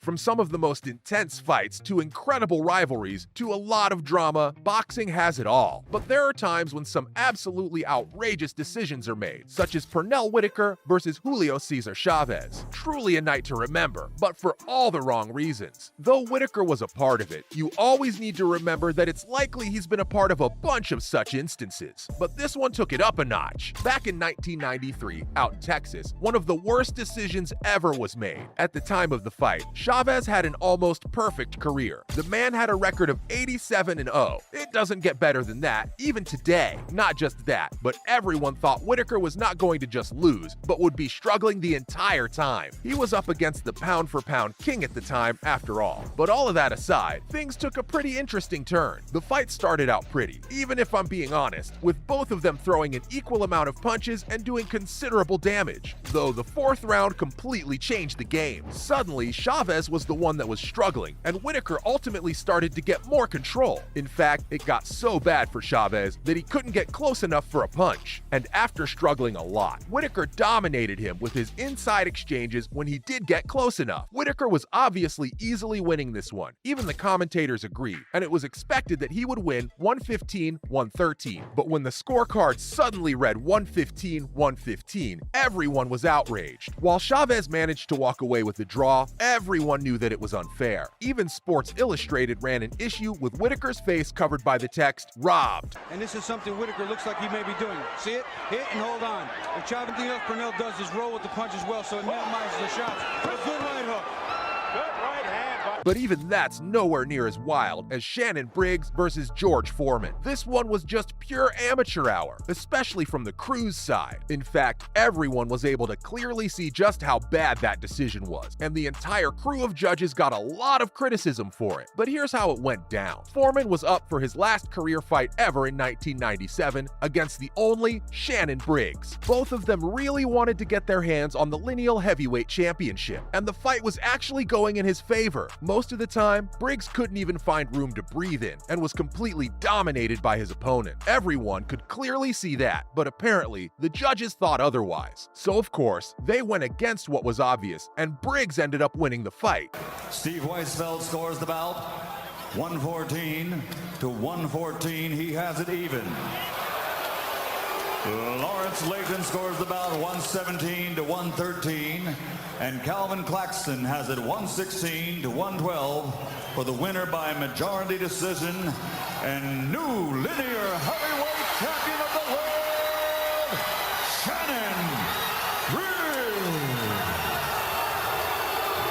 From some of the most intense fights to incredible rivalries to a lot of drama, boxing has it all. But there are times when some absolutely outrageous decisions are made, such as Pernell Whitaker versus Julio Cesar Chavez. Truly a night to remember, but for all the wrong reasons. Though Whitaker was a part of it, you always need to remember that it's likely he's been a part of a bunch of such instances. But this one took it up a notch. Back in 1993, out in Texas, one of the worst decisions ever was made. At the time of the fight, Chavez had an almost perfect career. The man had a record of 87-0. It doesn't get better than that, even today. Not just that, but everyone thought Whitaker was not going to just lose, but would be struggling the entire time. He was up against the pound-for-pound king at the time, after all. But all of that aside, things took a pretty interesting turn. The fight started out pretty, even if I'm being honest, with both of them throwing an equal amount of punches and doing considerable damage. Though the fourth round completely changed the game. Suddenly, Chavez was the one that was struggling, and Whitaker ultimately started to get more control. In fact, it got so bad for Chavez that he couldn't get close enough for a punch. And after struggling a lot, Whitaker dominated him with his inside exchanges when he did get close enough. Whitaker was obviously easily winning this one. Even the commentators agreed, and it was expected that he would win 115-113. But when the scorecard suddenly read 115-115, everyone was outraged. While Chavez managed to walk away with the draw, everyone knew that it was unfair. Even Sports Illustrated ran an issue with Whitaker's face covered by the text, "Robbed." And this is something Whitaker looks like he may be doing. See it? Hit and hold on. If Chavez, the else Pernell does is roll with the punch as well, so it minimizes the shots. A good right hook. Good right hand. But even that's nowhere near as wild as Shannon Briggs versus George Foreman. This one was just pure amateur hour, especially from the crew's side. In fact, everyone was able to clearly see just how bad that decision was, and the entire crew of judges got a lot of criticism for it. But here's how it went down. Foreman was up for his last career fight ever in 1997 against the only Shannon Briggs. Both of them really wanted to get their hands on the lineal heavyweight championship, and the fight was actually going in his favor. Most of the time, Briggs couldn't even find room to breathe in and was completely dominated by his opponent. Everyone could clearly see that, but apparently, the judges thought otherwise. So of course, they went against what was obvious, and Briggs ended up winning the fight. Steve Weisfeld scores the bout, 114-114. He has it even. Lawrence Layton scores the bout 117-113, and Calvin Claxton has it 116-112 for the winner by majority decision and new linear heavyweight champion of the world, Shannon Briggs.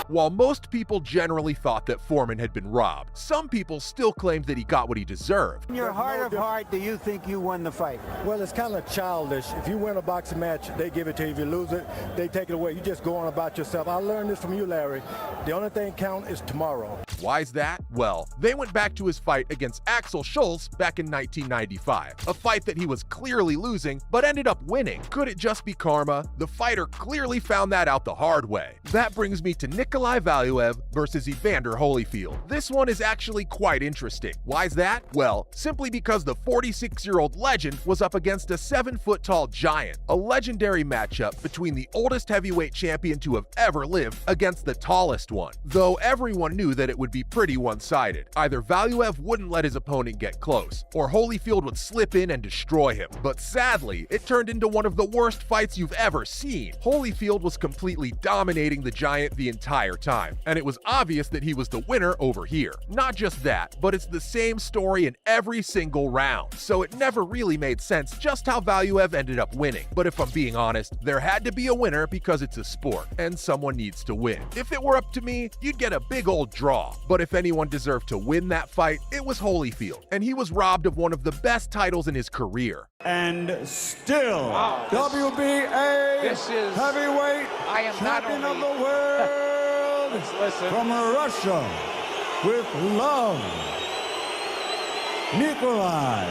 While most people generally thought that Foreman had been robbed, some people still claimed that he got what he deserved. In your heart of heart, do you think you won the fight? Well, it's kind of childish. If you win a boxing match, they give it to you. If you lose it, they take it away. You just go on about yourself. I learned this from you, Larry. The only thing count is tomorrow. Why's that? Well, they went back to his fight against Axel Schultz back in 1995, a fight that he was clearly losing, but ended up winning. Could it just be karma? The fighter clearly found that out the hard way. That brings me to Nikolai Valuev versus Evander Holyfield. This one is actually quite interesting. Why's that? Well, simply because the 46-year-old legend was up against a 7-foot-tall giant, a legendary matchup between the oldest heavyweight champion to have ever lived against the tallest one. Though everyone knew that it would be pretty one-sided. Either Valuev wouldn't let his opponent get close, or Holyfield would slip in and destroy him. But sadly, it turned into one of the worst fights you've ever seen. Holyfield was completely dominating the giant the entire time, and it was obvious that he was the winner over here. Not just that, but it's the same story in every single round, so it never really made sense just how Valuev ended up winning. But if I'm being honest, there had to be a winner because it's a sport, and someone needs to win. If it were up to me, you'd get a big old draw. But if anyone deserved to win that fight, it was Holyfield, and he was robbed of one of the best titles in his career. And still, wow, WBA this is heavyweight champion of the world from Russia with love, Nikolai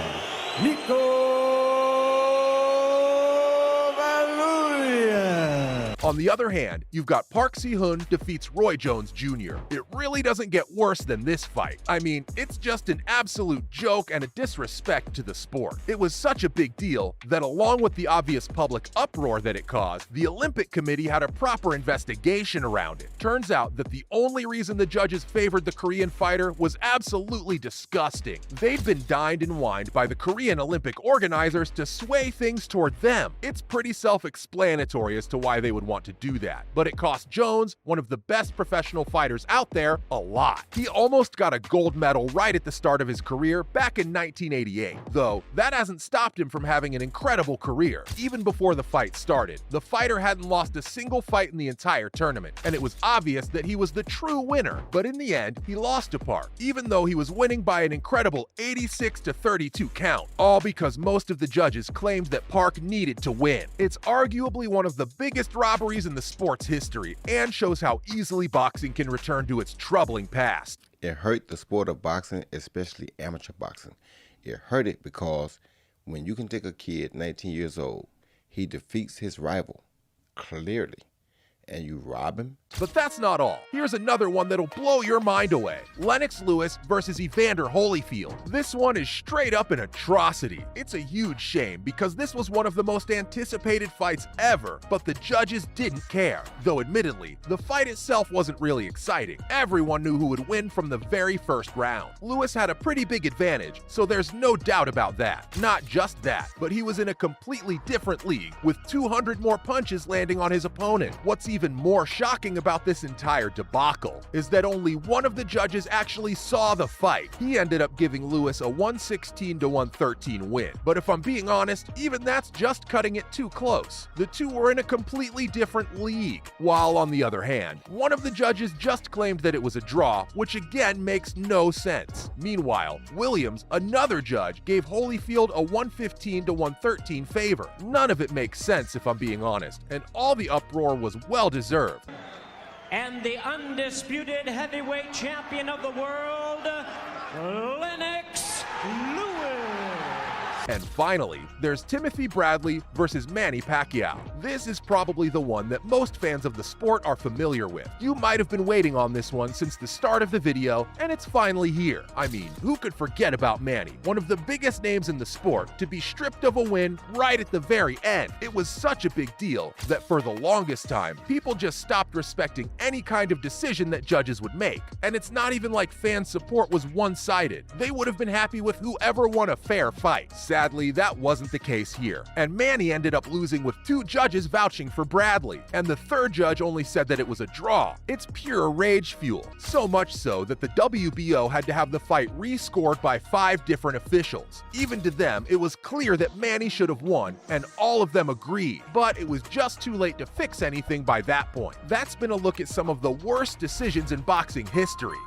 Valuev. On the other hand, you've got Park Si-hun defeats Roy Jones Jr. It really doesn't get worse than this fight. I mean, it's just an absolute joke and a disrespect to the sport. It was such a big deal that along with the obvious public uproar that it caused, the Olympic Committee had a proper investigation around it. Turns out that the only reason the judges favored the Korean fighter was absolutely disgusting. They'd been dined and wined by the Korean Olympic organizers to sway things toward them. It's pretty self-explanatory as to why they would want to do that. But it cost Jones, one of the best professional fighters out there, a lot. He almost got a gold medal right at the start of his career back in 1988. Though, that hasn't stopped him from having an incredible career. Even before the fight started, the fighter hadn't lost a single fight in the entire tournament, and it was obvious that he was the true winner. But in the end, he lost to Park, even though he was winning by an incredible 86-32 count, all because most of the judges claimed that Park needed to win. It's arguably one of the biggest robberies in the sport's history, and shows how easily boxing can return to its troubling past. It hurt the sport of boxing, especially amateur boxing. It hurt it because when you can take a kid 19 years old, he defeats his rival clearly, and you rob him? But that's not all. Here's another one that'll blow your mind away. Lennox Lewis versus Evander Holyfield. This one is straight up an atrocity. It's a huge shame because this was one of the most anticipated fights ever, but the judges didn't care. Though admittedly, the fight itself wasn't really exciting. Everyone knew who would win from the very first round. Lewis had a pretty big advantage, so there's no doubt about that. Not just that, but he was in a completely different league, with 200 more punches landing on his opponent. What's even more shocking about this entire debacle is that only one of the judges actually saw the fight. He ended up giving Lewis a 116-113 win. But if I'm being honest, even that's just cutting it too close. The two were in a completely different league. While on the other hand, one of the judges just claimed that it was a draw, which again makes no sense. Meanwhile, Williams, another judge, gave Holyfield a 115-113 favor. None of it makes sense if I'm being honest, and all the uproar was well deserved. And the undisputed heavyweight champion of the world, Lennox Lewis. And finally, there's Timothy Bradley versus Manny Pacquiao. This is probably the one that most fans of the sport are familiar with. You might have been waiting on this one since the start of the video, and it's finally here. I mean, who could forget about Manny, one of the biggest names in the sport, to be stripped of a win right at the very end? It was such a big deal that for the longest time, people just stopped respecting any kind of decision that judges would make. And it's not even like fan support was one-sided. They would have been happy with whoever won a fair fight. Sadly, that wasn't the case here, and Manny ended up losing with two judges vouching for Bradley, and the third judge only said that it was a draw. It's pure rage fuel, so much so that the WBO had to have the fight rescored by 5 different officials. Even to them, it was clear that Manny should have won, and all of them agreed, but it was just too late to fix anything by that point. That's been a look at some of the worst decisions in boxing history.